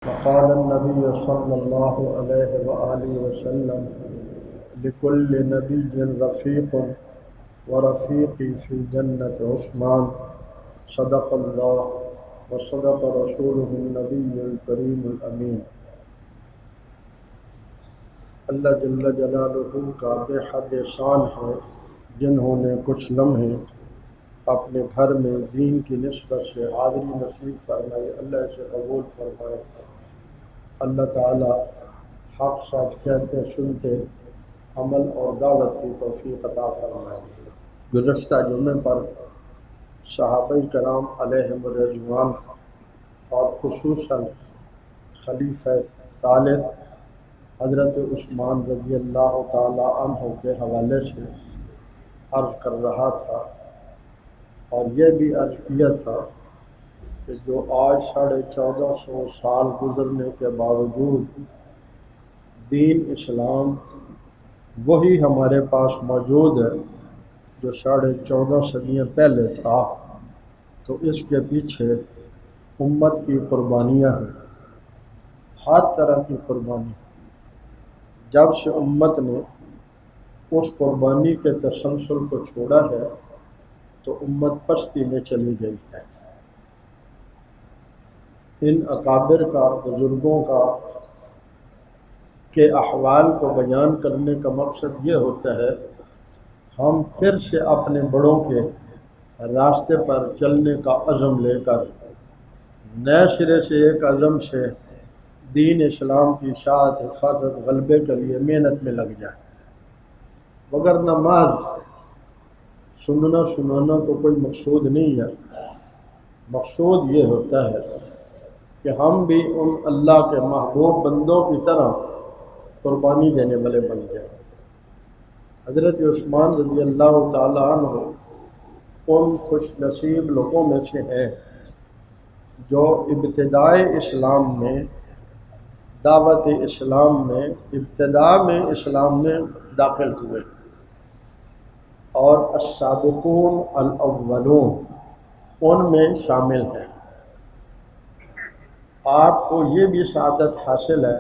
وقال النبي صلى الله عليه وآله وسلم لكل نبي رفيق ورفيقي في الجنة عثمان صدق الله وصدق رسوله النبي الكريم الأمين۔ اللہ جل جلالہ کا بے حد احسان ہے جنہوں نے کچھ لمحے اپنے گھر میں دین کی نسبت سے حاضری نصیب فرمائی، اللہ سے قبول فرمائے۔ اللہ تعالی حق ساتھ کہتے سنتے عمل اور دعوت کی توفیق عطا فرمائے۔ گزشتہ جمعے پر صحابہ کرام علیہم الرضوان اور خصوصاً خلیفہ ثالث حضرت عثمان رضی اللہ تعالی عنہ کے حوالے سے عرض کر رہا تھا، اور یہ بھی عرض کیا تھا کہ جو آج 1450 سال گزرنے کے باوجود دین اسلام وہی ہمارے پاس موجود ہے جو 14.5 صدیاں پہلے تھا، تو اس کے پیچھے امت کی قربانیاں ہیں، ہر طرح کی قربانی۔ جب سے امت نے اس قربانی کے تسلسل کو چھوڑا ہے تو امت پستی میں چلی گئی ہے۔ ان اکابر کا، بزرگوں کا کے احوال کو بیان کرنے کا مقصد یہ ہوتا ہے ہم پھر سے اپنے بڑوں کے راستے پر چلنے کا عزم لے کر نئے سرے سے ایک عزم سے دین اسلام کی اشاعت، حفاظت، غلبے کے لیے محنت میں لگ جائے، مگر نماز سننا سنانا تو کوئی مقصود نہیں ہے۔ مقصود یہ ہوتا ہے کہ ہم بھی ان اللہ کے محبوب بندوں کی طرح قربانی دینے والے بن جائیں۔ حضرت عثمان رضی اللہ تعالی عنہ ان خوش نصیب لوگوں میں سے ہیں جو ابتدائے اسلام میں، دعوت اسلام میں، ابتداء میں اسلام میں داخل ہوئے، اور السابقون الاولون ان میں شامل ہیں۔ آپ کو یہ بھی سعادت حاصل ہے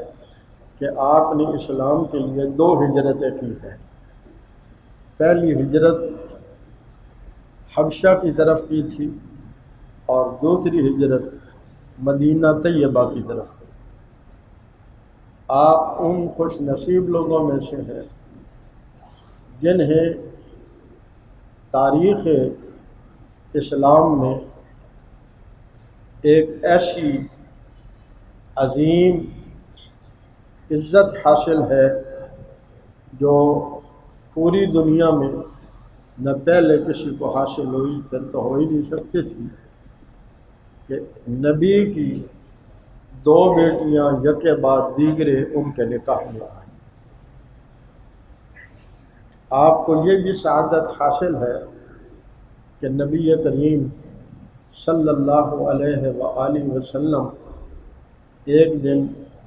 کہ آپ نے اسلام کے لیے 2 ہجرتیں کی ہیں۔ پہلی ہجرت حبشہ کی طرف کی تھی اور دوسری ہجرت مدینہ طیبہ کی طرف کی۔ آپ ان خوش نصیب لوگوں میں سے ہیں جنہیں تاریخ اسلام میں ایک ایسی عظیم عزت حاصل ہے جو پوری دنیا میں نہ پہلے کسی کو حاصل ہوئی، پھر تو ہو ہی نہیں سکتی تھی، کہ نبی کی 2 بیٹیاں یکے بعد دیگرے ان کے نکاح میں آئیں۔ آپ کو یہ بھی سعادت حاصل ہے کہ نبی کریم صلی اللہ علیہ وآلہ وسلم ایک دن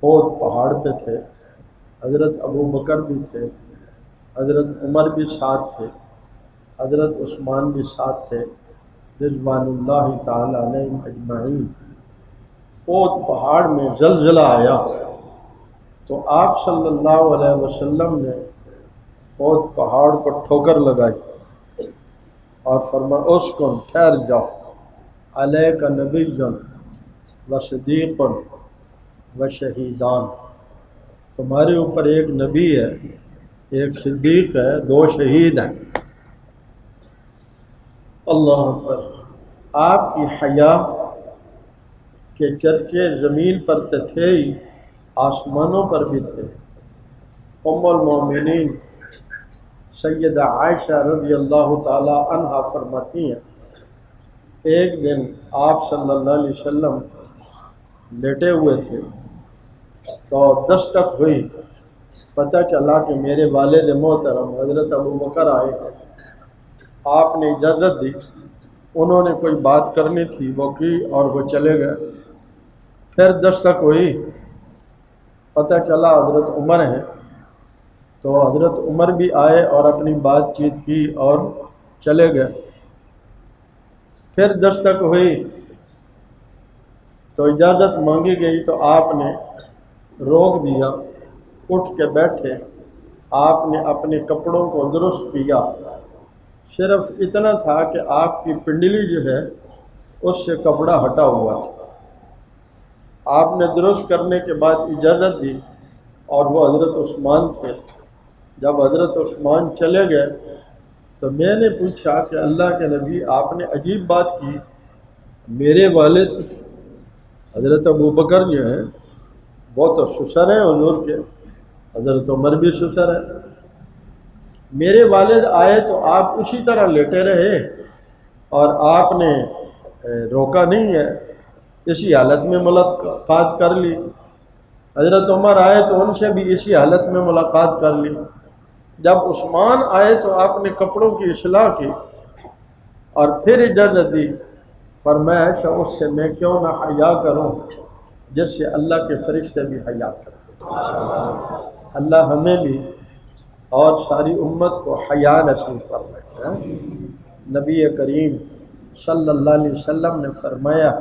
احد پہاڑ پہ تھے، حضرت ابو بکر بھی تھے، حضرت عمر بھی ساتھ تھے، حضرت عثمان بھی ساتھ تھے، رضوان اللہ تعالی علیہم اجمعین۔ احد پہاڑ میں زلزلہ آیا تو آپ صلی اللہ علیہ وسلم نے احد پہاڑ کو ٹھوکر لگائی اور فرمایا اسکن، ٹھہر جاؤ، علیک نبی و صدیق و شہیدان، تمہارے اوپر ایک نبی ہے، ایک صدیق ہے، 2 شہید ہیں۔ اللہ اکبر۔ آپ کی حیا کے چرچے زمین پر تو تھے ہی، آسمانوں پر بھی تھے۔ ام المومنین سیدہ عائشہ رضی اللہ تعالی عنہا فرماتی ہیں ایک دن آپ صلی اللہ علیہ وسلم لیٹے ہوئے تھے تو دستک ہوئی، پتہ چلا کہ میرے والد محترم حضرت ابو بکر آئے ہیں۔ آپ نے اجازت دی، انہوں نے کوئی بات کرنی تھی وہ کی اور وہ چلے گئے۔ پھر دستک ہوئی، پتہ چلا حضرت عمر ہیں، تو حضرت عمر بھی آئے اور اپنی بات چیت کی اور چلے گئے۔ پھر دستک ہوئی تو اجازت مانگی گئی تو آپ نے روک دیا، اٹھ کے بیٹھے، آپ نے اپنے کپڑوں کو درست کیا، صرف اتنا تھا کہ آپ کی پنڈلی جو ہے اس سے کپڑا ہٹا ہوا تھا۔ آپ نے درست کرنے کے بعد اجازت دی، اور وہ حضرت عثمان تھے۔ جب حضرت عثمان چلے گئے تو میں نے پوچھا کہ اللہ کے نبی، آپ نے عجیب بات کی، میرے والد حضرت ابو بکر جو ہیں وہ تو سسر ہیں حضور کے، حضرت عمر بھی سسر ہیں، میرے والد آئے تو آپ اسی طرح لیٹے رہے اور آپ نے روکا نہیں ہے، اسی حالت میں ملاقات کر لی۔ حضرت عمر آئے تو ان سے بھی اسی حالت میں ملاقات کر لی۔ جب عثمان آئے تو آپ نے کپڑوں کی اصلاح کی اور پھر اجازت دی، فرمایا اچھا اس سے میں کیوں نہ حیا کروں جس سے اللہ کے فرشتے بھی حیا کرتے۔ اللہ ہمیں بھی اور ساری امت کو حیا نصیب فرمائے۔ نبی کریم صلی اللہ علیہ وسلم نے فرمایا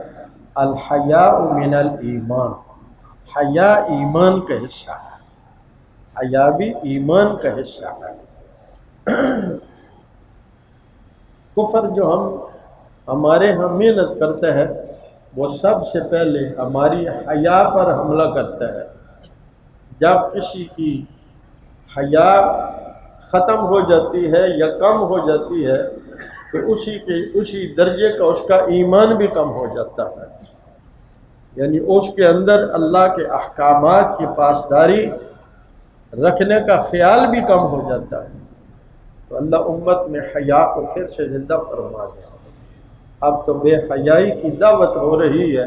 الحیاء من الایمان، حیا ایمان کا حصہ ہے، حیا بھی ایمان کا حصہ ہے۔ کفر جو ہمارے ہاں محنت کرتا ہے وہ سب سے پہلے ہماری حیا پر حملہ کرتا ہے۔ جب کسی کی حیا ختم ہو جاتی ہے یا کم ہو جاتی ہے تو اسی درجے کا اس کا ایمان بھی کم ہو جاتا ہے، یعنی اس کے اندر اللہ کے احکامات کی پاسداری رکھنے کا خیال بھی کم ہو جاتا ہے۔ تو اللہ امت میں حیا کو پھر سے زندہ فرما دے۔ اب تو بے حیائی کی دعوت ہو رہی ہے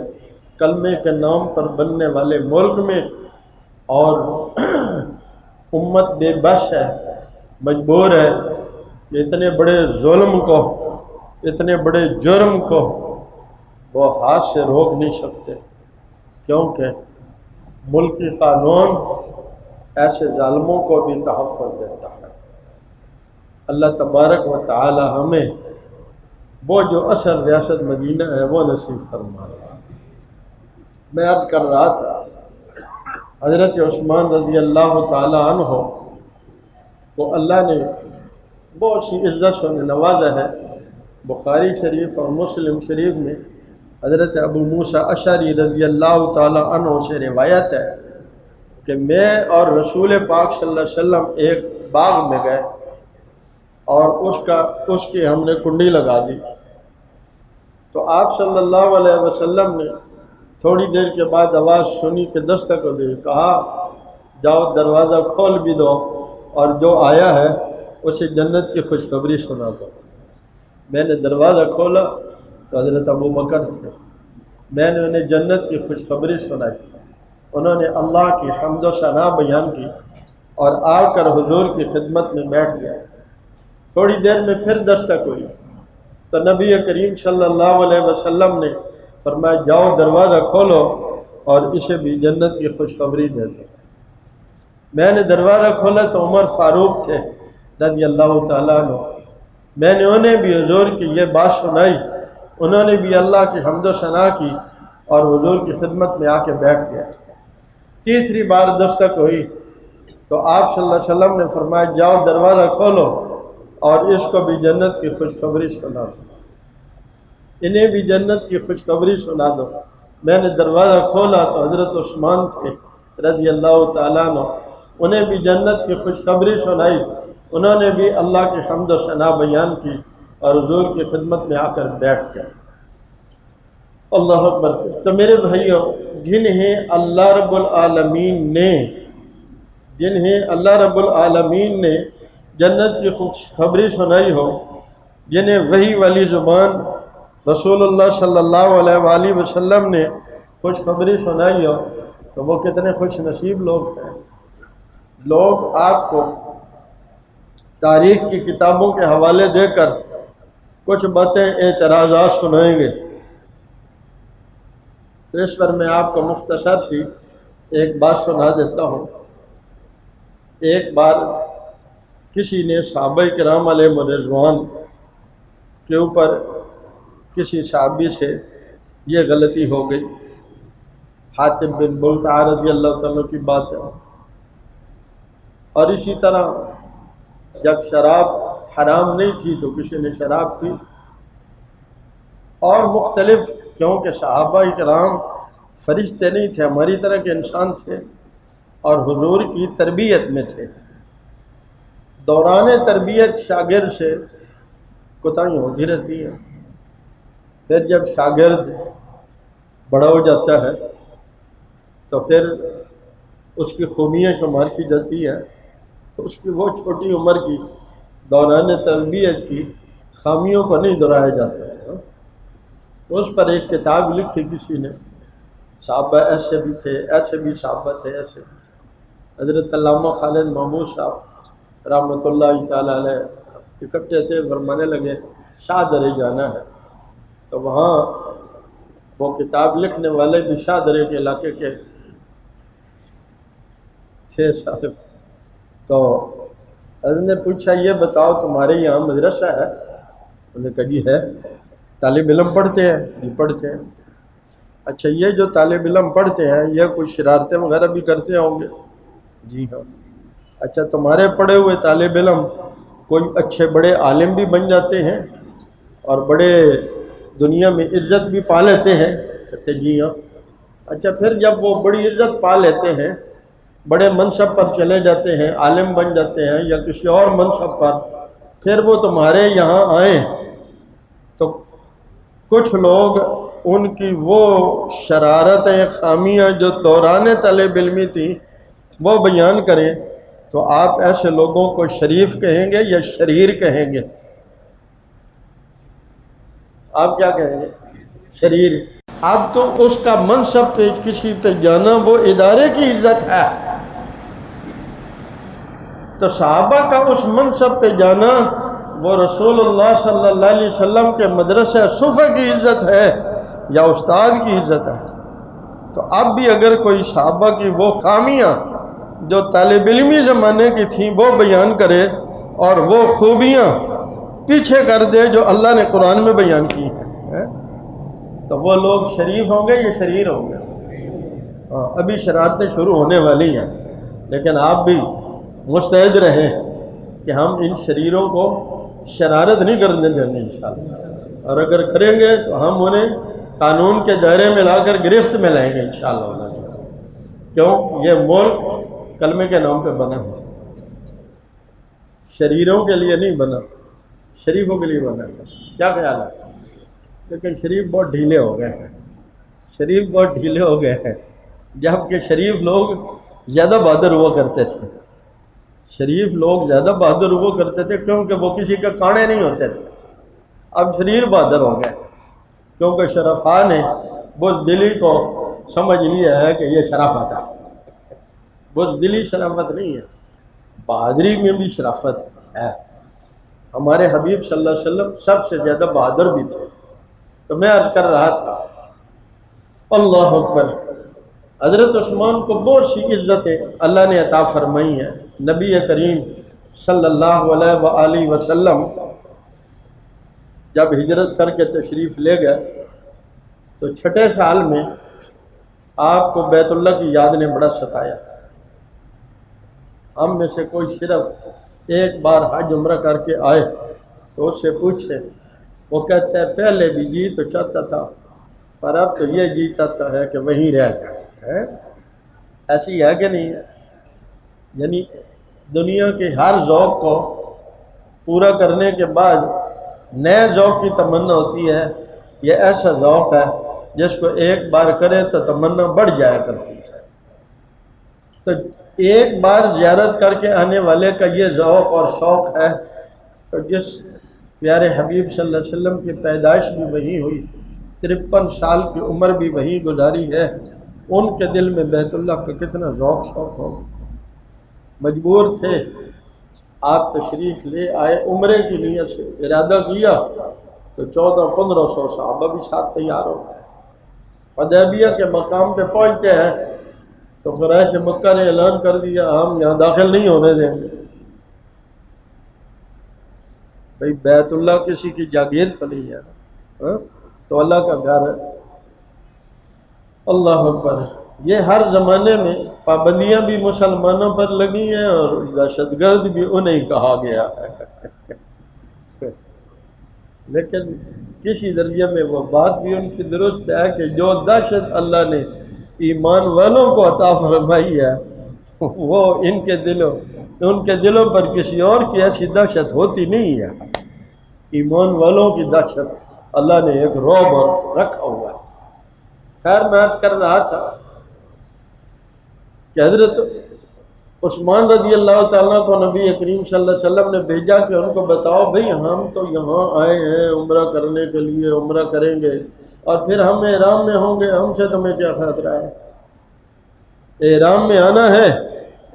کلمے کے نام پر بننے والے ملک میں، اور امت بے بس ہے، مجبور ہے کہ اتنے بڑے ظلم کو، اتنے بڑے جرم کو وہ ہاتھ سے روک نہیں سکتے، کیونکہ ملکی قانون ایسے ظالموں کو بھی تحفظ دیتا ہے۔ اللہ تبارک و تعالی ہمیں وہ جو اصل ریاست مدینہ ہے وہ نصیب فرمائے۔ میں عرض کر رہا تھا حضرت عثمان رضی اللہ تعالی عنہ کو اللہ نے بہت سی عزت سے نوازا ہے۔ بخاری شریف اور مسلم شریف میں حضرت ابو موسیٰ اشعری رضی اللہ تعالی عنہ سے روایت ہے کہ میں اور رسول پاک صلی اللہ علیہ وسلم ایک باغ میں گئے اور اس کی ہم نے کنڈی لگا دی، تو آپ صلی اللہ علیہ وسلم نے تھوڑی دیر کے بعد آواز سنی کہ دستک دی، کہا جاؤ دروازہ کھول بھی دو اور جو آیا ہے اسے جنت کی خوشخبری سنا دو۔ میں نے دروازہ کھولا تو حضرت ابو بکر تھے، میں نے انہیں جنت کی خوشخبری سنائی، انہوں نے اللہ کی حمد و ثنا بیان کی اور آ کر حضور کی خدمت میں بیٹھ گئے۔ تھوڑی دیر میں پھر دستک ہوئی تو نبی کریم صلی اللہ علیہ وسلم نے فرمایا جاؤ دروازہ کھولو اور اسے بھی جنت کی خوشخبری دے دو۔ میں نے دروازہ کھولا تو عمر فاروق تھے رضی اللہ تعالیٰ عنہ، میں نے انہیں بھی حضور کی یہ بات سنائی، انہوں نے بھی اللہ کی حمد و ثنا کی اور حضور کی خدمت میں آ کے بیٹھ گئے۔ تیسری بار دستک ہوئی تو آپ صلی اللہ علیہ وسلم نے فرمایا جاؤ دروازہ کھولو اور اس کو بھی جنت کی خوشخبری سنا دو، انہیں بھی جنت کی خوشخبری سنا دو۔ میں نے دروازہ کھولا تو حضرت عثمان تھے رضی اللہ تعالیٰ عنہ، انہیں بھی جنت کی خوشخبری سنائی، انہوں نے بھی اللہ کی حمد و ثنا بیان کی اور حضور کی خدمت میں آ کر بیٹھ گئے۔ اللہ اکبر۔ تو میرے بھائیوں، جنہیں اللہ رب العالمین نے جنت کی خوشخبری سنائی ہو، جنہیں وحی والی زبان رسول اللہ صلی اللہ علیہ وآلہ وسلم نے خوشخبری سنائی ہو، تو وہ کتنے خوش نصیب لوگ ہیں۔ لوگ آپ کو تاریخ کی کتابوں کے حوالے دے کر کچھ باتیں اعتراضات سنائیں گے، تو اس پر میں آپ کو مختصر سی ایک بات سنا دیتا ہوں۔ ایک بار کسی نے صحابہ کرام علیہ رضوان کے اوپر کسی صحابی سے یہ غلطی ہو گئی حاتب بن بلتع رضی اللہ تعالیٰ کی بات ہے۔ اور اسی طرح جب شراب حرام نہیں تھی تو کسی نے شراب پی، اور مختلف، کیونکہ صحابہ کرام فرشتے نہیں تھے، ہماری طرح کے انسان تھے اور حضور کی تربیت میں تھے۔ دوران تربیت شاگرد سے کوتاہی ہوتی رہتی ہیں، پھر جب شاگرد بڑا ہو جاتا ہے تو پھر اس کی خوبیاں شمار کی جاتی ہیں، تو اس کی وہ چھوٹی عمر کی دوران تربیت کی خامیوں کو نہیں دہرایا جاتا ہے۔ اس پر ایک کتاب لکھی کسی نے، صحابہ ایسے بھی تھے، ایسے بھی صحابہ تھے، ایسے حضرت علامہ خالد محمود صاحب رحمۃ اللہ تعالیٰ علیہ اکٹھے تھے، فرمانے لگے شاہ درے جانا ہے، تو وہاں وہ کتاب لکھنے والے بھی شاہ درے کے علاقے کے تھے صاحب۔ تو حضرت نے پوچھا یہ بتاؤ تمہارے یہاں مدرسہ ہے؟ انہوں نے کہا جی ہے۔ طالب علم پڑھتے ہیں؟ جی پڑھتے ہیں۔ اچھا یہ جو طالب علم پڑھتے ہیں یہ کوئی شرارتیں وغیرہ بھی کرتے ہوں گے؟ جی ہاں۔ اچھا تمہارے پڑھے ہوئے طالب علم کوئی اچھے بڑے عالم بھی بن جاتے ہیں اور بڑے دنیا میں عزت بھی پا لیتے ہیں؟ کہتے جی ہاں۔ اچھا پھر جب وہ بڑی عزت پا لیتے ہیں، بڑے منصب پر چلے جاتے ہیں، عالم بن جاتے ہیں یا کسی اور منصب پر، پھر وہ تمہارے یہاں آئیں تو کچھ لوگ ان کی وہ شرارتیں، خامیاں جو دوران طالب علمی تھیں وہ بیان کریں، تو آپ ایسے لوگوں کو شریف کہیں گے یا شریر کہیں گے؟ آپ کیا کہیں گے؟ شریر۔ اب تو اس کا منصب پہ کسی پہ جانا وہ ادارے کی عزت ہے، تو صحابہ کا اس منصب پہ جانا وہ رسول اللہ صلی اللہ علیہ وسلم کے مدرسہ صفہ کی عزت ہے یا استاد کی عزت ہے؟ تو اب بھی اگر کوئی صحابہ کی وہ خامیاں جو طالب علمی زمانے کی تھیں وہ بیان کرے اور وہ خوبیاں پیچھے کر دے جو اللہ نے قرآن میں بیان کی ہیں، تو وہ لوگ شریف ہوں گے یا شریر ہوں گے؟ ہاں ابھی شرارتیں شروع ہونے والی ہیں، لیکن آپ بھی مستعد رہیں کہ ہم ان شریروں کو شرارت نہیں کرنے دیں گے انشاءاللہ، اور اگر کریں گے تو ہم انہیں قانون کے دائرے میں لا کر گرفت میں لائیں گے انشاءاللہ۔ کیوں؟ یہ ملک کلمے کے نام پہ بنا ہے، شریروں کے لیے نہیں بنا، شریفوں کے لیے بنا ہے۔ کیا خیال ہے؟ لیکن شریف بہت ڈھیلے ہو گئے ہیں، شریف بہت ڈھیلے ہو گئے ہیں، جبکہ شریف لوگ زیادہ بہادر ہوا کرتے تھے، شریف لوگ زیادہ بہادر ہوا کرتے تھے کیونکہ وہ کسی کے کانے نہیں ہوتے تھے۔ اب شریر بہادر ہو گئے کیونکہ شرفاء نے بزدلی کو سمجھ لیا ہے کہ یہ شرافت ہے۔ بزدلی شرافت نہیں ہے، بہادری میں بھی شرافت ہے۔ ہمارے حبیب صلی اللہ علیہ وسلم سب سے زیادہ بہادر بھی تھے۔ تو میں عرض کر رہا تھا، اللہ اکبر، حضرت عثمان کو بہت سی عزتیں اللہ نے عطا فرمائی ہیں۔ نبی کریم صلی اللہ علیہ وآلہ وسلم جب ہجرت کر کے تشریف لے گئے تو چھٹے سال میں آپ کو بیت اللہ کی یاد نے بڑا ستایا۔ ہم میں سے کوئی صرف ایک بار حج عمرہ کر کے آئے تو اس سے پوچھے، وہ کہتا ہے پہلے بھی جی تو چاہتا تھا پر اب تو یہ جی چاہتا ہے کہ وہیں رہ جائے۔ ایسی ہے کہ نہیں ہے؟ یعنی دنیا کے ہر ذوق کو پورا کرنے کے بعد نئے ذوق کی تمنا ہوتی ہے۔ یہ ایسا ذوق ہے جس کو ایک بار کرے تو تمنا بڑھ جایا کرتی ہے۔ تو ایک بار زیارت کر کے آنے والے کا یہ ذوق اور شوق ہے، تو جس پیارے حبیب صلی اللہ علیہ وسلم کی پیدائش بھی وہیں ہوئی، 53 سال کی عمر بھی وہیں گزاری ہے، ان کے دل میں بیت اللہ کا کتنا ذوق شوق ہو۔ مجبور تھے، آپ تشریف لے آئے، عمرے کی نیت سے ارادہ کیا تو 1400-1500 صحابہ بھی ساتھ تیار ہو گئے۔ حدیبیہ کے مقام پہ پہنچتے ہیں تو قریش مکہ نے اعلان کر دیا ہم یہاں داخل نہیں ہونے دیں گے۔ بھئی بیت اللہ کسی کی جاگیر تو نہیں ہے نا، تو اللہ کا گھر ہے۔ اللہ اکبر۔ یہ ہر زمانے میں پابندیاں بھی مسلمانوں پر لگی ہیں اور دہشت گرد بھی انہیں کہا گیا ہے لیکن کسی درجے میں وہ بات بھی ان کی درست ہے کہ جو دہشت اللہ نے ایمان والوں کو عطا فرمائی ہے وہ ان کے دلوں پر کسی اور کی ایسی دہشت ہوتی نہیں ہے۔ ایمان والوں کی دہشت اللہ نے ایک رعب اور رکھا ہوا ہے۔ خیر میں عرض کر رہا تھا کہ حضرت عثمان رضی اللہ تعالیٰ کو نبی کریم صلی اللہ علیہ وسلم نے بھیجا کہ ان کو بتاؤ بھئی ہم تو یہاں آئے ہیں عمرہ کرنے کے لیے، عمرہ کریں گے اور پھر ہم احرام میں ہوں گے، ہم سے تمہیں کیا خطرہ ہے؟ احرام میں آنا ہے،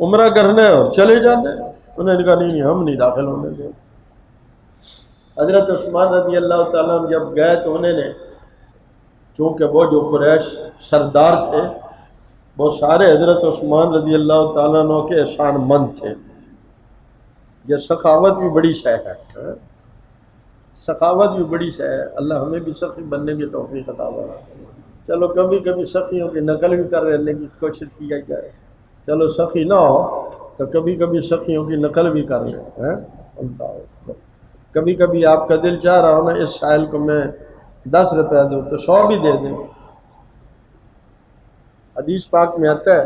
عمرہ کرنا ہے اور چلے جانا ہے۔ انہوں نے کہا نہیں ہم نہیں داخل ہونے دیں۔ حضرت عثمان رضی اللہ تعالیٰ جب گئے تو انہوں نے چونکہ وہ جو قریش سردار تھے وہ سارے حضرت عثمان رضی اللہ تعالیٰ عنہ کے احسان مند تھے۔ یہ سخاوت بھی بڑی شے ہے، سخاوت بھی بڑی شے ہے۔ اللہ ہمیں بھی سخی بننے کی توفیق عطا فرمائے۔ چلو کبھی کبھی سخیوں کی نقل بھی کر رہنے کی کوشش کیا جائے، چلو سخی نہ ہو تو کبھی کبھی سخیوں کی نقل بھی کر رہے ہیں۔ کبھی کبھی آپ کا دل چاہ رہا ہو نا اس سائل کو میں 10 روپے دوں تو 100 بھی دے دیں۔ حدیث پاک میں آتا ہے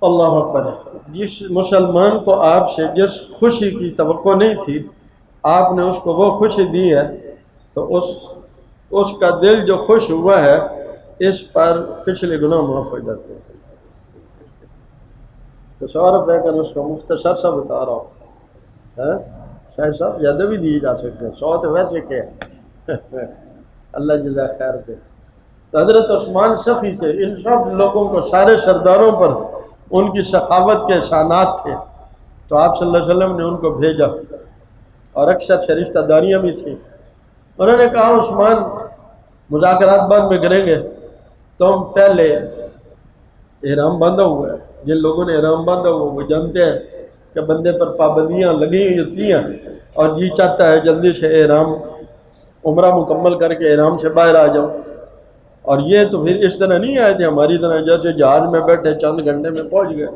اللہ اکبر، جس مسلمان کو آپ سے جس خوشی کی توقع نہیں تھی آپ نے اس کو وہ خوشی دی ہے تو اس کا دل جو خوش ہوا ہے اس پر پچھلے گناہ معاف ہو جاتے ہیں۔ تو 100 روپے کا نسخہ مختصر سا بتا رہا ہوں، شاید صاحب زیادہ بھی دیے جا سکتے ہیں، 100 تو ویسے کیا اللہ جزا خیر دے۔ تو حضرت عثمان سخی تھے، ان سب لوگوں کو سارے سرداروں پر ان کی سخاوت کے احسانات تھے، تو آپ صلی اللہ علیہ وسلم نے ان کو بھیجا اور اکثر شریفتہ داریاں بھی تھیں۔ انہوں نے کہا عثمان مذاکرات بعد میں کریں گے، تم پہلے احرام باندھا ہوا ہے۔ جن لوگوں نے احرام باندھا ہوا وہ جانتے ہیں کہ بندے پر پابندیاں لگی ہوتی ہیں اور جی چاہتا ہے جلدی سے احرام عمرہ مکمل کر کے احرام سے باہر آ جاؤں، اور یہ تو پھر اس طرح نہیں آئے تھے ہماری طرح جیسے جہاز میں بیٹھے چند گھنٹے میں پہنچ گئے۔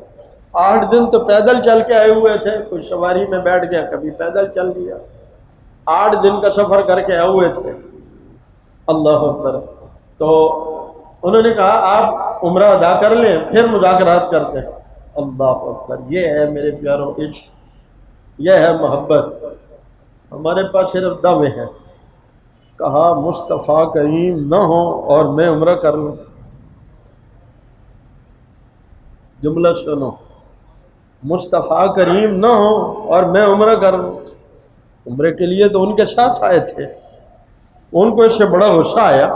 8 دن تو پیدل چل کے آئے ہوئے تھے، کوئی سواری میں بیٹھ گیا کبھی پیدل چل لیا، 8 دن کا سفر کر کے آئے ہوئے تھے۔ اللہ اکبر۔ تو انہوں نے کہا آپ عمرہ ادا کر لیں پھر مذاکرات کرتے ہیں۔ اللہ اکبر، یہ ہے میرے پیاروں عشق، یہ ہے محبت۔ ہمارے پاس صرف دعوے ہیں۔ کہا مصطفیٰ کریم نہ ہو اور میں عمرہ کر لوں۔ جملہ سنو، مصطفیٰ کریم نہ ہو اور میں عمرہ کر لوں۔ عمرے کے لیے تو ان کے ساتھ آئے تھے، ان کو اس سے بڑا غصہ آیا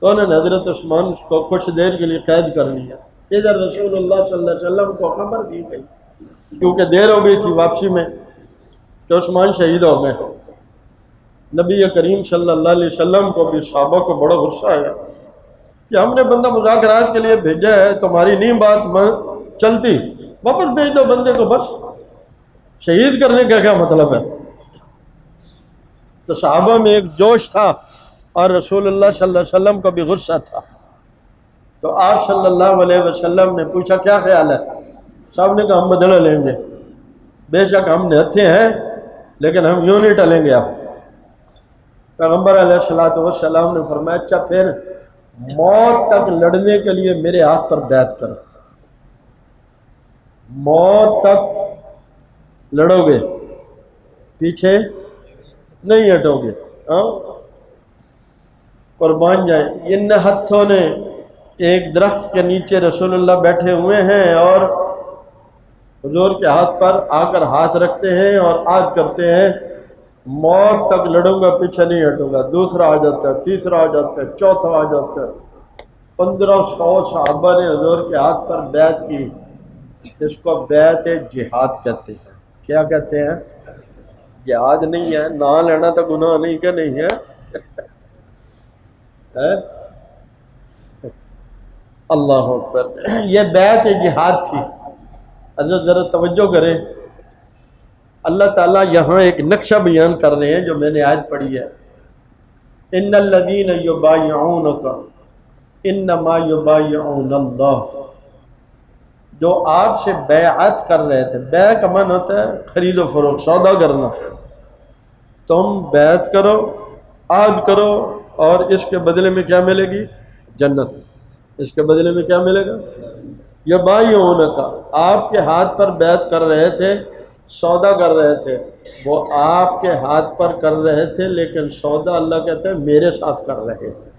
تو انہوں نے حضرت عثمان کو کچھ دیر کے لیے قید کر لیا۔ ادھر رسول اللہ صلی اللہ علیہ وسلم کو خبر دی گئی کیونکہ دیر ہو گئی تھی واپسی میں کہ عثمان شہید ہو گئے۔ نبی کریم صلی اللہ علیہ وسلم کو بھی صحابہ کو بڑا غصہ آیا کہ ہم نے بندہ مذاکرات کے لیے بھیجا ہے، تمہاری نہیں بات چلتی، واپس بھیج دو بندے کو، بس شہید کرنے کا کیا مطلب ہے؟ تو صحابہ میں ایک جوش تھا اور رسول اللہ صلی اللہ علیہ وسلم کو بھی غصہ تھا۔ تو آپ صلی اللہ علیہ وسلم نے پوچھا کیا خیال ہے؟ صاحب نے کہا ہم بدلہ لیں گے، بے شک ہم نہتے ہیں لیکن ہم یوں نہیں ٹلیں گے۔ آپ پیغمبر علیہ السلام نے فرمایا اچھا پھر موت تک لڑنے کے لیے میرے ہاتھ پر بیعت کرو، موت تک لڑو گے، پیچھے نہیں ہٹو گے، قربان جائیں۔ ان ہتھوں نے ایک درخت کے نیچے رسول اللہ بیٹھے ہوئے ہیں اور حضور کے ہاتھ پر آ کر ہاتھ رکھتے ہیں اور عہد کرتے ہیں موت تک لڑوں گا، پیچھے نہیں ہٹوں گا۔ دوسرا آ جاتا ہے، تیسرا آ جاتا ہے، چوتھا آ جاتا ہے۔ 1500 صحابہ نے حضور کے ہاتھ پر بیعت کی۔ اس کو بیعت جہاد کہتے ہیں۔ کیا کہتے ہیں؟ جہاد نہیں ہے، نہ لینا تو گناہ نہیں کہ نہیں ہے۔ اللہ اکبر، یہ بیعت جہاد تھی۔ حضرت ذرا توجہ کریں، اللہ تعالیٰ یہاں ایک نقشہ بیان کر رہے ہیں جو میں نے آیت پڑھی ہے، ان الذین یبایعونک، انما یبایعون اللہ، جو آپ سے بیعت کر رہے تھے. بیع کا معنی ہوتا ہے خرید و فروخت، سودا کرنا. تم بیعت کرو، عہد کرو، اور اس کے بدلے میں کیا ملے گی؟ جنت. اس کے بدلے میں کیا ملے گا؟ یبایعون کا، آپ کے ہاتھ پر بیعت کر رہے تھے، سودا کر رہے تھے. وہ آپ کے ہاتھ پر کر رہے تھے، لیکن سودا اللہ کہتے ہیں میرے ساتھ کر رہے تھے.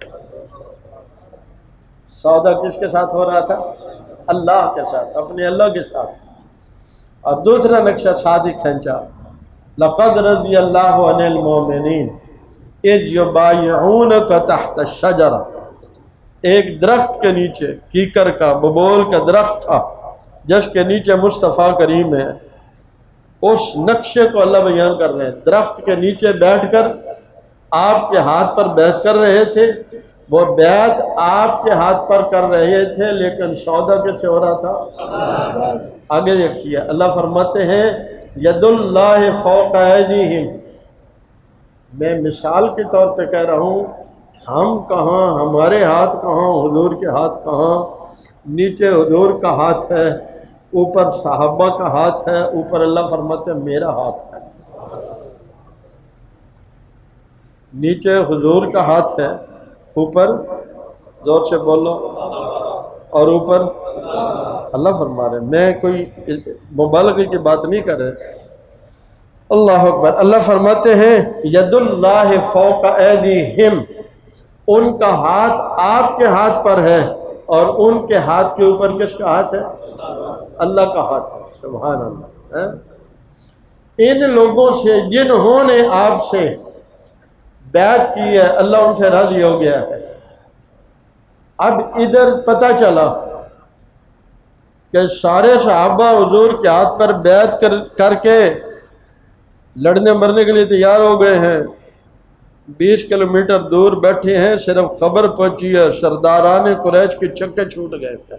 سودا کس کے ساتھ ہو رہا تھا؟ اللہ کے ساتھ، اپنے اللہ کے ساتھ. اور دوسرا نقشہ صادق کھینچا، لقد رضی اللہ عن المؤمنین اذ یبایعونک تحت الشجرہ. ایک درخت کے نیچے، کیکر کا، ببول کا درخت تھا جس کے نیچے مصطفیٰ کریم ہے. اس نقشے کو اللہ بیان کر رہے ہیں. درخت کے نیچے بیٹھ کر آپ کے ہاتھ پر بیعت کر رہے تھے. وہ بیعت آپ کے ہاتھ پر کر رہے تھے، لیکن سودا کیسے ہو رہا تھا؟ آگے دیکھیے، اللہ فرماتے ہیں ید اللہ فوق ایدیہم. میں مثال کے طور پہ کہہ رہا ہوں، ہم کہاں، ہمارے ہاتھ کہاں، حضور کے ہاتھ کہاں. نیچے حضور کا ہاتھ ہے، اوپر صحابہ کا ہاتھ ہے، اوپر اللہ فرماتے ہیں میرا ہاتھ ہے. نیچے حضور کا ہاتھ ہے، اوپر زور سے بولو، اور اوپر اللہ فرما رہے. میں کوئی مبالغے کی بات نہیں کر رہے. اللہ اکبر. اللہ فرماتے ہیں ید اللہ فوق ایدیہم، ان کا ہاتھ آپ کے ہاتھ پر ہے، اور ان کے ہاتھ کے اوپر کس کا ہاتھ ہے؟ اللہ کا ہاتھ ہے. سبحان اللہ. ان لوگوں سے جنہوں نے آپ سے بیعت کی ہے، اللہ ان سے راضی ہو گیا ہے. اب ادھر پتہ چلا کہ سارے صحابہ حضور کے ہاتھ پر بیعت کر کے لڑنے مرنے کے لیے تیار ہو گئے ہیں. 20 کلومیٹر دور بیٹھے ہیں، صرف خبر پہنچی ہے سرداران قریش کے چکے چھوٹ گئے ہیں.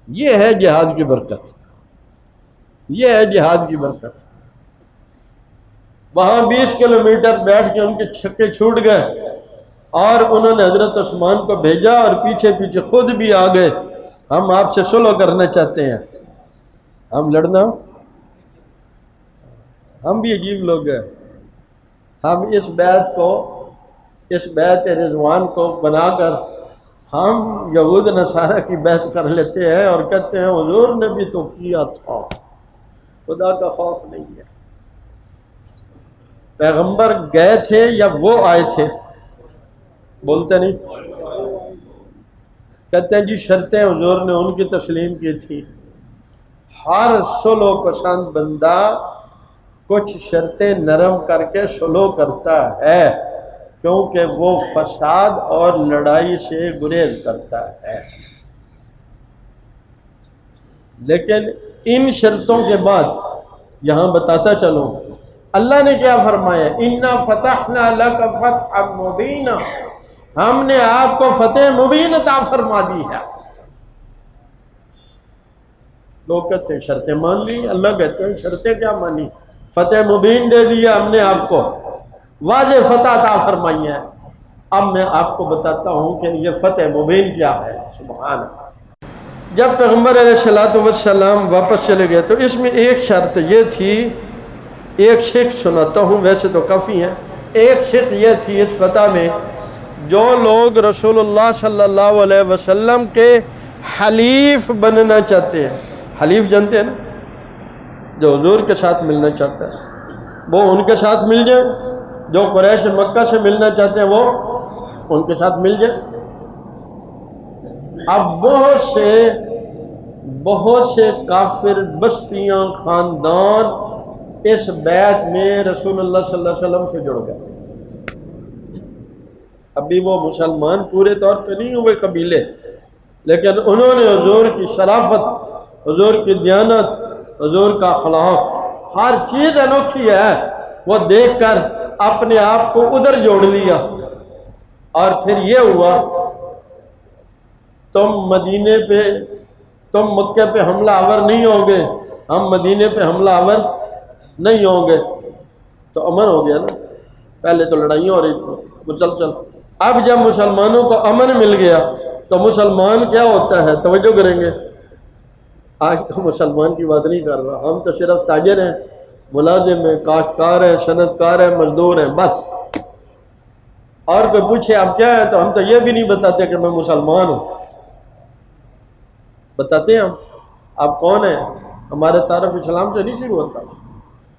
یہ ہے جہاد کی برکت، یہ ہے جہاد کی برکت. وہاں 20 کلومیٹر بیٹھ کے ان کے چھکے چھوٹ گئے، اور انہوں نے حضرت عثمان کو بھیجا، اور پیچھے پیچھے خود بھی آ گئے. ہم آپ سے صلح کرنا چاہتے ہیں. ہم لڑنا، ہم بھی عجیب لوگ ہیں. ہم اس بیعت رضوان کو بنا کر ہم یہود نصارہ کی بیعت کر لیتے ہیں، اور کہتے ہیں حضور نے بھی تو کیا تھا. خدا کا خوف نہیں ہے. پیغمبر گئے تھے یا وہ آئے تھے؟ بولتے نہیں. کہتے ہیں جی شرطیں حضور نے ان کی تسلیم کی تھی. ہر صلح پسند بندہ کچھ شرطیں نرم کر کے صلح کرتا ہے، کیونکہ وہ فساد اور لڑائی سے گریز کرتا ہے. لیکن ان شرطوں کے بعد یہاں بتاتا چلوں اللہ نے کیا فرمایا، اِنَّا فَتَحْنَا لَكَ فَتْحًا مُبِينًا. ہم نے آپ کو فتح مبین عطا فرما دی ہے. لوگ کہتے ہیں شرطیں مان لی. اللہ کہتے ہیں شرطیں کیا مانی، فتح مبین دے دیا ہم نے آپ کو، واضح فتح عطا فرمائی ہے. اب میں آپ کو بتاتا ہوں کہ یہ فتح مبین کیا ہے. سبحان اللہ. جب پیغمبر علیہ السلام واپس چلے گئے تو اس میں ایک شرط یہ تھی، ایک شک سناتا ہوں، ویسے تو کافی ہیں. ایک شک یہ تھی اس فتح میں، جو لوگ رسول اللہ صلی اللہ علیہ وسلم کے حلیف بننا چاہتے ہیں، حلیف جانتے ہیں نا، جو حضور کے ساتھ ملنا چاہتا ہے وہ ان کے ساتھ مل جائیں، جو قریش مکہ سے ملنا چاہتے ہیں وہ ان کے ساتھ مل جائیں. اب بہت سے کافر بستیاں، خاندان اس بیعت میں رسول اللہ صلی اللہ علیہ وسلم سے جڑ گئے. ابھی وہ مسلمان پورے طور پہ نہیں ہوئے قبیلے، لیکن انہوں نے حضور کی شرافت، حضور کی دیانت، حضور کا اخلاق، ہر چیز انوکھی ہے، وہ دیکھ کر اپنے آپ کو ادھر جوڑ لیا. اور پھر یہ ہوا تم مکے پہ حملہ آور نہیں ہوگے، ہم مدینے پہ حملہ آور نہیں ہوں گے. تو امن ہو گیا نا. پہلے تو لڑائیاں ہو رہی تھیں مسلسل، اب جب مسلمانوں کو امن مل گیا تو مسلمان کیا ہوتا ہے، توجہ کریں گے، آج تو مسلمان کی بات نہیں کر رہا، ہم تو صرف تاجر ہیں، ملازم ہیں، کاشتکار ہیں، صنعت کار ہیں، مزدور ہیں، بس۔ اور کوئی پوچھے آپ کیا ہیں تو ہم تو یہ بھی نہیں بتاتے کہ میں مسلمان ہوں۔ بتاتے ہیں ہم، آپ کون ہیں؟ ہمارے تعارف اسلام سے نہیں شروع ہوتا۔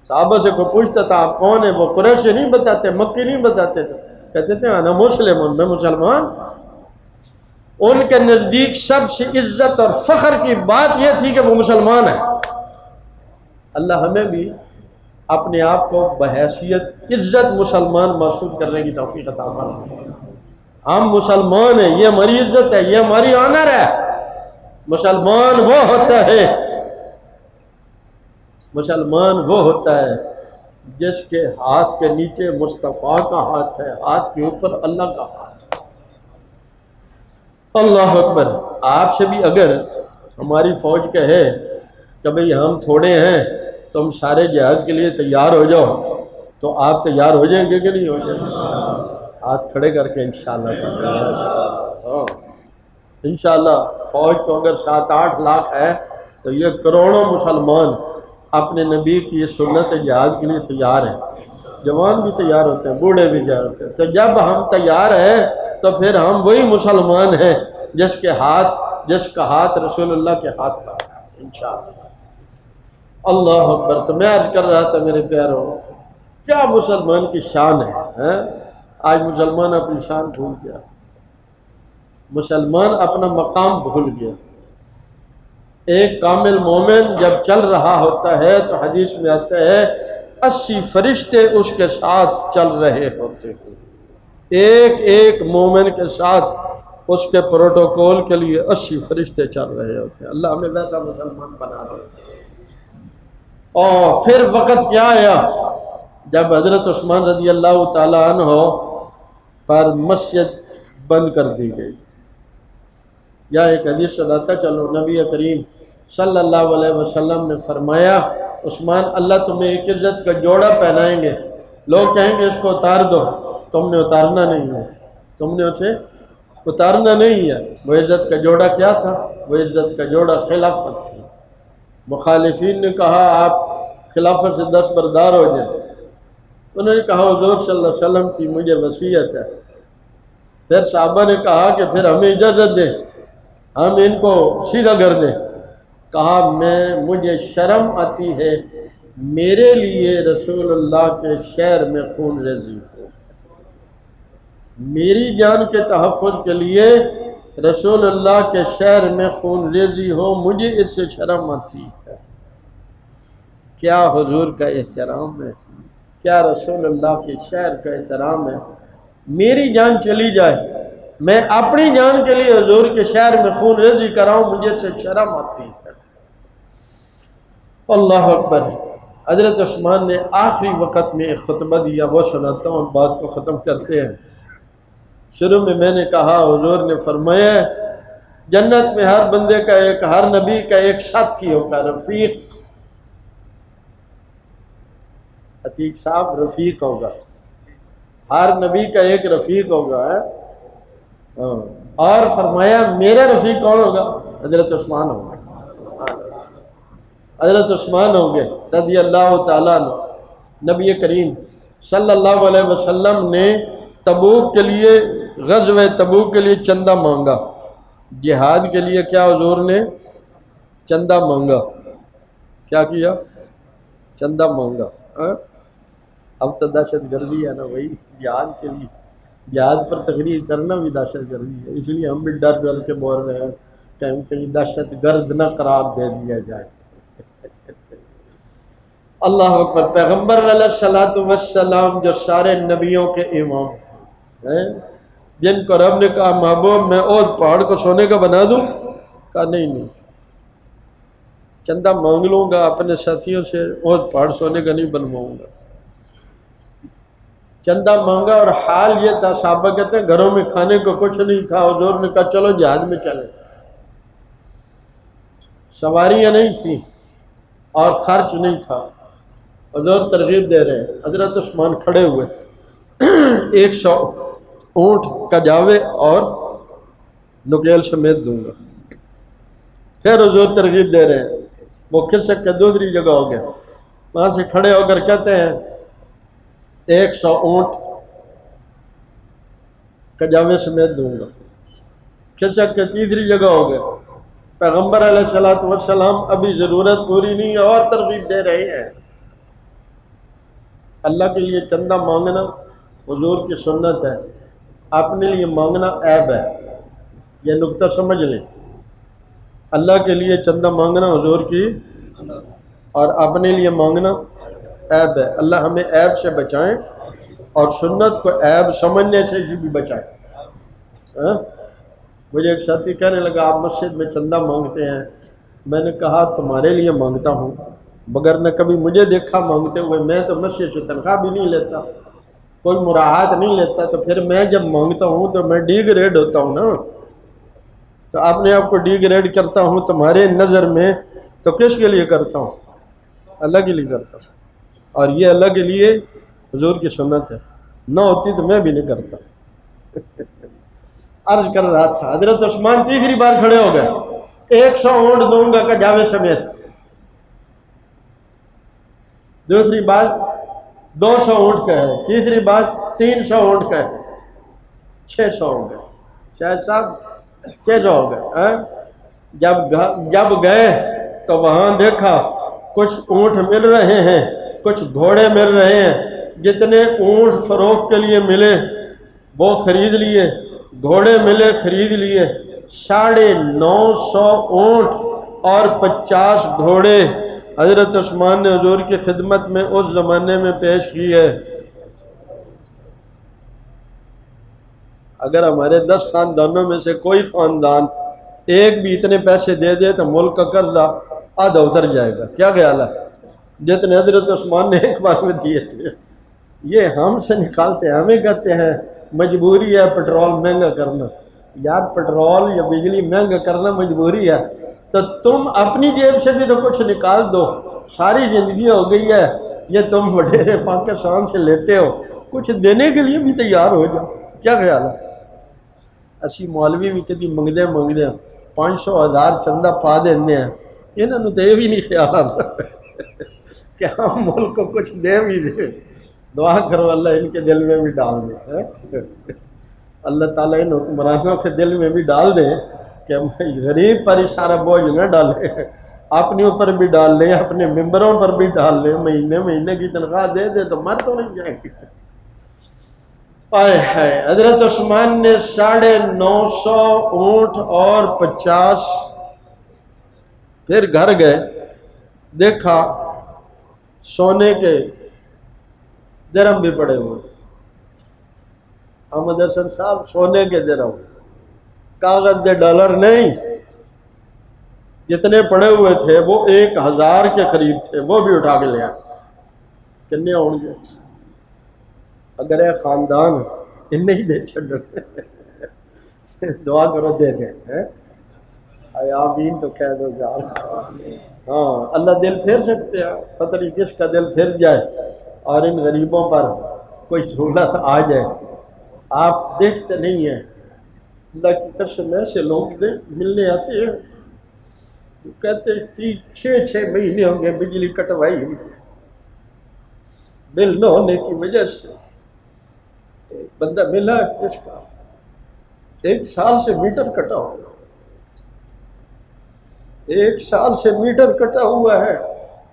صحابہ سے کوئی پوچھتا تھا آپ کون ہیں، وہ قریشی نہیں بتاتے، مکی نہیں بتاتے تھے، کہتے تھے انا مسلم، میں مسلمان۔ ان کے نزدیک سب سے عزت اور فخر کی بات یہ تھی کہ وہ مسلمان ہیں۔ اللہ ہمیں بھی اپنے آپ کو بحیثیت عزت مسلمان محسوس کرنے کی توفیق عطا فرمائے۔ ہم مسلمان ہیں، یہ ہماری عزت ہے، یہ ہماری آنر ہے۔ مسلمان وہ ہوتا ہے، مسلمان وہ ہوتا ہے جس کے ہاتھ کے نیچے مصطفیٰ کا ہاتھ ہے، ہاتھ کے اوپر اللہ کا ہاتھ ہے۔ اللہ اکبر۔ آپ سے بھی اگر ہماری فوج کہے کہ بھئی ہم تھوڑے ہیں تم سارے جہاد کے لیے تیار ہو جاؤ، تو آپ تیار ہو جائیں گے کہ نہیں ہو جائیں گے؟ ہاتھ کھڑے کر کے انشاءاللہ۔ ہاں انشاءاللہ فوج تو اگر 7-8 لاکھ ہے تو یہ کروڑوں مسلمان اپنے نبی کی یہ سنت جہاد کے لیے تیار ہیں۔ جوان بھی تیار ہوتے ہیں، بوڑھے بھی تیار ہوتے ہیں۔ تو جب ہم تیار ہیں تو پھر ہم وہی مسلمان ہیں جس کا ہاتھ رسول اللہ کے ہاتھ پر ہے انشاءاللہ۔ اللہ اکبر۔ تو میں عرض کر رہا تھا میرے پیاروں، کیا مسلمان کی شان ہے۔ آج مسلمان اپنی شان بھول گیا، مسلمان اپنا مقام بھول گیا۔ ایک کامل مومن جب چل رہا ہوتا ہے تو حدیث میں آتا ہے 80 فرشتے اس کے ساتھ چل رہے ہوتے ہیں، ایک ایک مومن کے ساتھ اس کے پروٹوکول کے لیے 80 فرشتے چل رہے ہوتے ہیں۔ اللہ ہمیں ویسا مسلمان بنا دے۔ اور پھر وقت کیا آیا جب حضرت عثمان رضی اللہ تعالیٰ عنہ پر مسجد بند کر دی گئی۔ یا ایک حدیث سناتا چلو، نبی کریم صلی اللہ علیہ وسلم نے فرمایا عثمان اللہ تمہیں ایک عزت کا جوڑا پہنائیں گے، لوگ کہیں گے اس کو اتار دو، تم نے اتارنا نہیں ہے، تم نے اسے اتارنا نہیں ہے۔ وہ عزت کا جوڑا کیا تھا؟ وہ عزت کا جوڑا خلافت تھی۔ مخالفین نے کہا آپ خلافت سے دستبردار ہو جائیں، انہوں نے کہا حضور صلی اللہ علیہ وسلم کی مجھے وصیت ہے۔ پھر صحابہ نے کہا کہ پھر ہمیں اجازت دیں، ہم ان کو سیدھا کر دیں۔ کہا مجھے شرم آتی ہے میرے لیے رسول اللہ کے شہر میں خون ریزی ہو، میری جان کے تحفظ کے لیے رسول اللہ کے شہر میں خون ریزی ہو، مجھے اس سے شرم آتی ہے۔ کیا حضور کا احترام ہے، کیا رسول اللہ کے شہر کا احترام ہے۔ میری جان چلی جائے، میں اپنی جان کے لیے حضور کے شہر میں خون ریزی کراؤں، مجھے سے شرم آتی ہے۔ اللہ اکبر۔ حضرت عثمان نے آخری وقت میں ایک خطبہ دیا، وہ سناتا ہوں، بات کو ختم کرتے ہیں۔ شروع میں نے کہا حضور نے فرمایا جنت میں ہر بندے کا ہر نبی کا ایک ساتھی ہوگا، رفیق۔ عتیق صاحب رفیق ہوگا، ہر نبی کا ایک رفیق ہوگا۔ اور فرمایا میرا رفیق کون ہوگا؟ حضرت عثمان ہوگا، حضرت عثمان ہوں گے رضی اللہ تعالیٰ عنہ۔ نبی کریم صلی اللہ علیہ وسلم نے تبوک کے لیے، غزوہ تبوک کے لیے چندہ مانگا، جہاد کے لیے کیا حضور نے چندہ مانگا، کیا کیا؟ چندہ مانگا۔ اب تو دہشت گردی ہے نا بھائی، جہاد کے لیے، جہاد پر تقریر کرنا بھی دہشت گردی ہے، اس لیے ہم بھی ڈر ڈر کے بول رہے ہیں کہ کہیں دہشت گرد نہ قرار دے دیا جائے۔ اللہ اکبر۔ پیغمبر علیہ الصلوۃ والسلام جو سارے نبیوں کے امام ہیں، جن کو رب نے کہا محبوب میں احد پہاڑ کو سونے کا بنا دوں، کہا نہیں، چندہ مانگ لوں گا اپنے ساتھیوں سے، احد پہاڑ سونے کا نہیں بنواؤں گا۔ چندہ مانگا اور حال یہ تھا، صحابہ کہتے ہیں گھروں میں کھانے کو کچھ نہیں تھا، حضور نے کہا چلو جہاد میں چلیں۔ سواریاں نہیں تھیں اور خرچ نہیں تھا، حضور ترغیب دے رہے ہیں۔ حضرت عثمان کھڑے ہوئے، 100 اونٹ کجاوے اور نکیل سمیت دوں گا۔ پھر حضور ترغیب دے رہے ہیں، وہ کھسک کے دوسری جگہ ہو گیا، وہاں سے کھڑے ہو کر کہتے ہیں 100 اونٹ کجاوے سمیت دوں گا۔ کھسک کے تیسری جگہ ہو گیا، پیغمبر علیہ الصلوۃ والسلام ابھی ضرورت پوری نہیں ہے اور ترغیب دے رہے ہیں۔ اللہ کے لیے چندہ مانگنا حضور کی سنت ہے، اپنے لیے مانگنا عیب ہے، یہ نقطہ سمجھ لیں۔ اللہ کے لیے چندہ مانگنا حضور کی اور اپنے لیے مانگنا عیب ہے۔ اللہ ہمیں عیب سے بچائیں اور سنت کو عیب سمجھنے سے بھی بچائیں۔ مجھے ایک ساتھی کہنے لگا آپ مسجد میں چندہ مانگتے ہیں، میں نے کہا تمہارے لیے مانگتا ہوں، مگر نہ کبھی مجھے دیکھا مانگتے ہوئے، میں تو مسجد سے تنخواہ بھی نہیں لیتا، کوئی مراعات نہیں لیتا، تو پھر میں جب مانگتا ہوں تو میں ڈی گریڈ ہوتا ہوں نا، تو اپنے آپ کو ڈی گریڈ کرتا ہوں تمہارے نظر میں، تو کس کے لیے کرتا ہوں؟ اللہ کے لیے کرتا ہوں، اور یہ اللہ کے لیے حضور کی سنت ہے، نہ ہوتی تو میں بھی نہیں کرتا۔ عرض کر رہا تھا حضرت عثمان تیسری بار کھڑے ہو گئے، 100 اونٹ دوں گا کجاوے سمیت۔ دوسری بات 200 اونٹ کا ہے، تیسری بات 300 اونٹ کا ہے، 600 ہو گئے، شاید صاحب 600 ہو گئے۔ جب گئے تو وہاں دیکھا کچھ اونٹ مل رہے ہیں، کچھ گھوڑے مل رہے ہیں، جتنے اونٹ فروخت کے لیے ملے وہ خرید لیے، گھوڑے ملے خرید لیے، 950 اونٹ اور 50 گھوڑے حضرت عثمان نے حضور کی خدمت میں اس زمانے میں پیش کی ہے۔ اگر ہمارے 10 خاندانوں میں سے کوئی خاندان ایک بھی اتنے پیسے دے دے تو ملک کا قرضہ آدھا اتر جائے گا۔ کیا خیال ہے؟ جتنے حضرت عثمان نے ایک بار میں دیے تھے، یہ ہم سے نکالتے ہیں، ہمیں کہتے ہیں مجبوری ہے پٹرول مہنگا کرنا۔ یار پٹرول یا بجلی مہنگا کرنا مجبوری ہے تو تم اپنی جیب سے بھی تو کچھ نکال دو، ساری زندگی ہو گئی ہے، یہ تم وڈیرے پاکستان سے لیتے ہو، کچھ دینے کے لیے بھی تیار ہو جاؤ۔ کیا خیال ہے؟ اسی مولوی بھی کدی منگدے 500 1000 چندہ پا دینے ہیں، انہوں نے تو یہ بھی نہیں خیال آتا کہ ہم ملک کو کچھ دے بھی دیں۔ دعا کرو اللہ ان کے دل میں بھی ڈال دے، اللہ تعالیٰ ان حکمرانوں کے دل میں بھی ڈال دے کہ غریب پر اشارہ بوجھ نہ ڈالے، اپنے اوپر بھی ڈال لے، اپنے ممبروں پر بھی ڈال لے، مہینے کی تنخواہ دے دے تو مر تو نہیں جائیں گے۔ حضرت عثمان نے 950 اونٹ اور 50، پھر گھر گئے، دیکھا سونے کے درہم بھی پڑے ہوئے۔ احمد حسن صاحب سونے کے درہم، کاغذ دے ڈالر نہیں، جتنے پڑے ہوئے تھے وہ 1000 کے قریب تھے، وہ بھی اٹھا کے لیا۔ کتنے ہوں گے؟ اگر اے خاندان ان نہیں دے چھڑ دعا کرو دے دیں، آمین تو کہہ دو یار۔ ہاں اللہ دل پھیر سکتے ہیں، پتہ نہیں کس کا دل پھر جائے اور ان غریبوں پر کوئی سہولت آ جائے۔ آپ دیکھتے نہیں ہیں، اللہ کی قسم ایسے لوگ ملنے آتے ہیں، کہتے ہیں 6 مہینے ہوں گے بجلی کٹوائی ہوئی ہے، بل نہ ہونے کی وجہ سے۔ ایک بندہ ملا اس کا 1 سال سے میٹر کٹا ہوا، 1 سال سے میٹر کٹا ہوا ہے،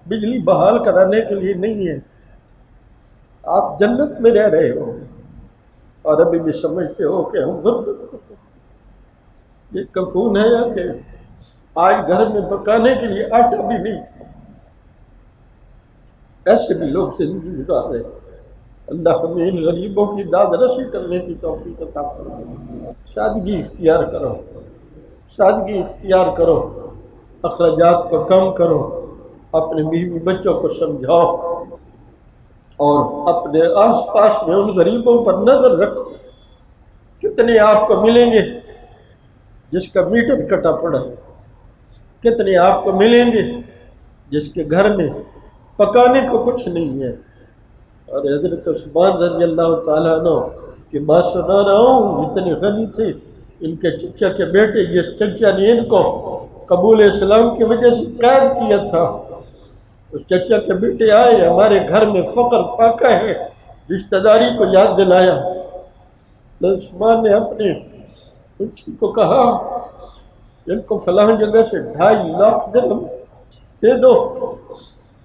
بجلی بحال کرانے کے لیے نہیں ہے۔ آپ جنت میں رہ رہے ہو اور ابھی بھی سمجھتے ہو کہ ہم غربت، یہ کفون ہے یا کہ آج گھر میں پکانے کے لیے آٹا بھی نہیں تھا۔ ایسے بھی لوگ زندگی گزار رہے ہیں۔ اللہ ہمیں ان غریبوں کی داد رسی کرنے کی توفیق عطا فرمائے۔ سادگی اختیار کرو، سادگی اختیار کرو، اخراجات کو کم کرو، اپنے بیوی بچوں کو سمجھاؤ اور اپنے آس پاس میں ان غریبوں پر نظر رکھو۔ کتنے آپ کو ملیں گے جس کا میٹر کٹا پڑا ہے، کتنے آپ کو ملیں گے جس کے گھر میں پکانے کو کچھ نہیں ہے۔ اور حضرت عثمان رضی اللہ تعالیٰ عنہ کی بات سنا رہا ہوں، اتنے غنی تھے، ان کے چچا کے بیٹے جس چچا نے ان کو قبول اسلام کی وجہ سے قید کیا تھا، اس چچا کے بیٹے آئے، ہمارے گھر میں فقر فاقہ ہے، رشتہ داری کو یاد دلایا۔ عثمان نے اپنے بچی کو کہا ان کو فلاں جگہ سے 2.5 لاکھ درہم دے دو،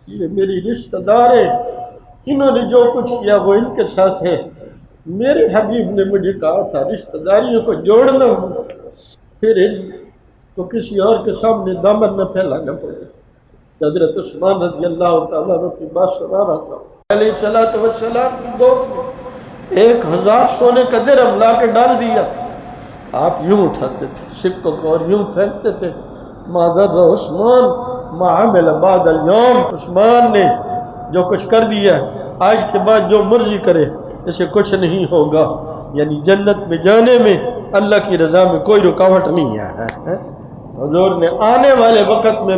یہ میری رشتہ دار ہے، انہوں نے جو کچھ کیا وہ ان کے ساتھ ہے، میرے حبیب نے مجھے کہا تھا رشتہ داریوں کو جوڑنا ہو، پھر ان کو کسی اور کے سامنے دامن نہ پھیلانا پڑے۔ حضرت عثمان رضی اللہ تعالیٰ عنہ کی بات سنا رہا تھا، علیہ السلام کی گود میں 1000 سونے کا درہم لا کے ڈال دیا، آپ یوں اٹھاتے تھے سکوں کو اور یوں پھینکتے تھے۔ ما ضر عثمان ما عمل بعد اليوم، عثمان نے جو کچھ کر دیا آج کے بعد جو مرضی کرے اسے کچھ نہیں ہوگا، یعنی جنت میں جانے میں اللہ کی رضا میں کوئی رکاوٹ نہیں ہے۔ حضور نے آنے والے وقت میں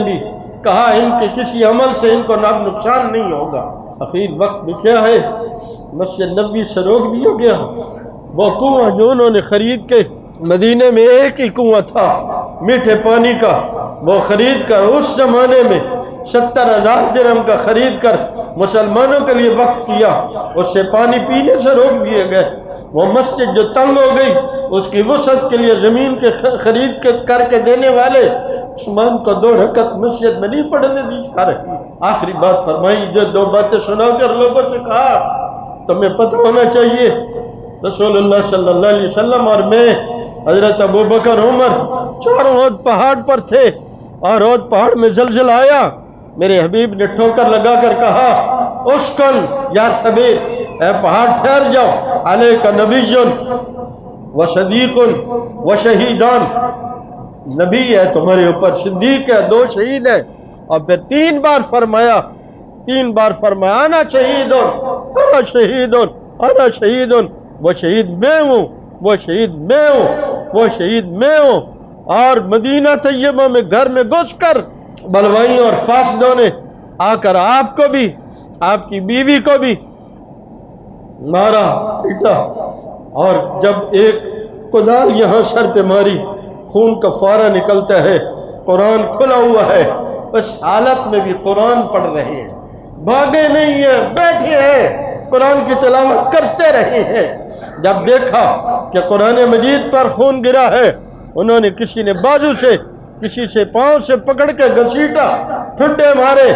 بھی کہا ان کے کسی عمل سے ان کو نقصان نہیں ہوگا۔ اخیر وقت میں کیا ہے، مسجد نبوی سے روک دیا گیا، وہ کنواں جو انہوں نے خرید کے، مدینے میں ایک ہی کنواں تھا میٹھے پانی کا، وہ خرید کر اس زمانے میں 70,000 درہم کا خرید کر مسلمانوں کے لیے وقف کیا، اس سے پانی پینے سے روک دیے گئے۔ وہ مسجد جو تنگ ہو گئی اس کی وسعت کے لیے زمین کے خرید کر کے دینے والے عثمان کو 2 رکعت مسجد میں نہیں پڑھنے دی جا رہی۔ آخری بات فرمائی، جو 2 باتیں سنا کر لوگوں سے کہا تمہیں پتہ ہونا چاہیے رسول اللہ صلی اللہ علیہ وسلم اور میں، حضرت ابوبکر عمر چاروں عہد پہاڑ پر تھے اور عہد پہاڑ میں زلزلہ آیا، میرے حبیب نے ٹھوکر لگا کر کہا اسکن یا صبیر، اے پہاڑ ٹھہر جاؤ، علیک نبی و صدیق و شہیدان، نبی ہے تمہارے اوپر، صدیق ہے، 2 شہید ہیں۔ اور پھر 3 بار فرمایا انا شہیدن انا شہیدن انا شہیدن، وہ شہید میں ہوں، وہ شہید میں ہوں، وہ شہید میں ہوں۔ اور مدینہ طیبہ میں گھر میں گھس کر بلوائیوں اور فاسدوں نے آ کر آپ کو بھی آپ کی بیوی کو بھی مارا پیٹا، اور جب ایک کدال یہاں سر پہ ماری خون کا فوارہ نکلتا ہے، قرآن کھلا ہوا ہے، اس حالت میں بھی قرآن پڑھ رہے ہیں، بھاگے نہیں ہیں، بیٹھے ہیں قرآن کی تلاوت کرتے رہے ہیں۔ جب دیکھا کہ قرآن مجید پر خون گرا ہے، انہوں نے کسی نے بازو سے کسی سے پاؤں سے پکڑ کے گھسیٹا، ٹھڈے مارے،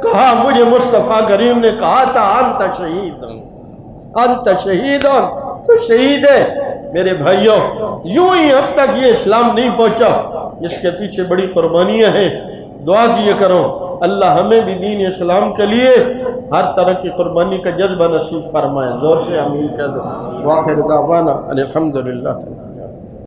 کہا مجھے مصطفیٰ کریم نے کہا تھا انت شہید، انت شہید، تو شہید ہے۔ میرے بھائیوں، یوں ہی اب تک یہ اسلام نہیں پہنچا، اس کے پیچھے بڑی قربانیاں ہیں۔ دعا کیے کرو اللہ ہمیں بھی دین اسلام کے لیے ہر طرح کی قربانی کا جذبہ نصیب فرمائے۔ زور سے آمین کہہ دو۔ وآخر دعوانا الحمدللہ۔